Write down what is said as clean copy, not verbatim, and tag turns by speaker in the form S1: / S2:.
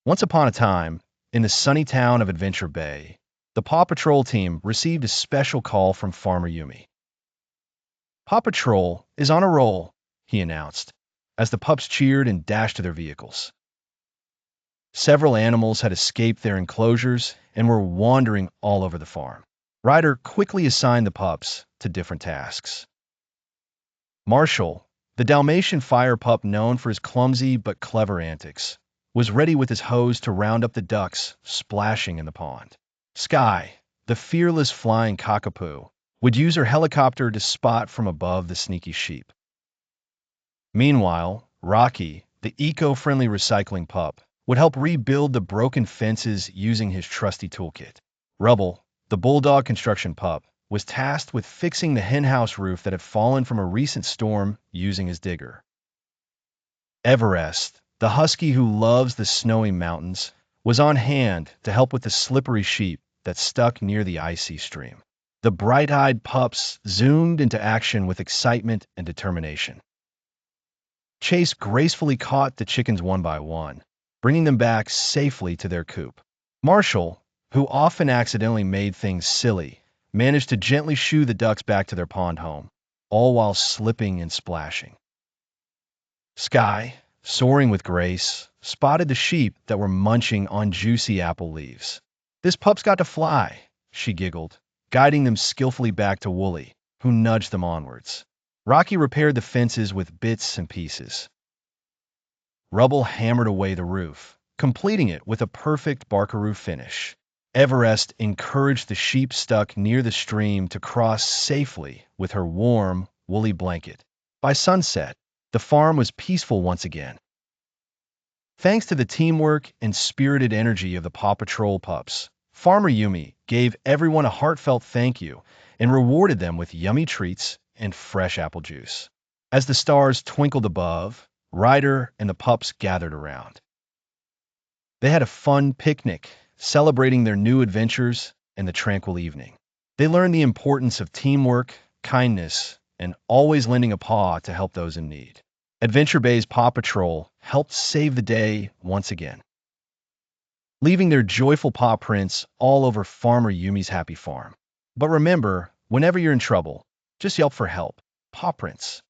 S1: Once upon a time, in the sunny town of Adventure Bay, the Paw Patrol team received a special call from Farmer Yumi. Paw Patrol is on a roll, he announced, as the pups cheered and dashed to their vehicles. Several animals had escaped their enclosures and were wandering all over the farm. Ryder quickly assigned the pups to different tasks. Marshall, the Dalmatian fire pup known for his clumsy but clever antics, was ready with his hose to round up the ducks splashing in the pond. Skye, the fearless flying cockapoo, would use her helicopter to spot from above the sneaky sheep. Meanwhile, Rocky, the eco-friendly recycling pup, would help rebuild the broken fences using his trusty toolkit. Rubble, the bulldog construction pup, was tasked with fixing the henhouse roof that had fallen from a recent storm using his digger. Everest, the husky who loves the snowy mountains, was on hand to help with the slippery sheep that stuck near the icy stream. The bright-eyed pups zoomed into action with excitement and determination. Chase gracefully caught the chickens one by one, bringing them back safely to their coop. Marshall, who often accidentally made things silly, managed to gently shoo the ducks back to their pond home, all while slipping and splashing. Skye, soaring with grace, spotted the sheep that were munching on juicy apple leaves. "This pup's got to fly," she giggled, guiding them skillfully back to Wooly, who nudged them onwards. Rocky repaired the fences with bits and pieces. Rubble hammered away the roof, completing it with a perfect barkaroo finish. Everest encouraged the sheep stuck near the stream to cross safely with her warm, woolly blanket. By sunset, the farm was peaceful once again. Thanks to the teamwork and spirited energy of the Paw Patrol pups, Farmer Yumi gave everyone a heartfelt thank you and rewarded them with yummy treats and fresh apple juice. As the stars twinkled above, Ryder and the pups gathered around. They had a fun picnic, celebrating their new adventures and the tranquil evening. They learned the importance of teamwork, kindness, and always lending a paw to help those in need. Adventure Bay's Paw Patrol helped save the day once again, leaving their joyful paw prints all over Farmer Yumi's happy farm. But remember, whenever you're in trouble, just yelp for help. Paw prints.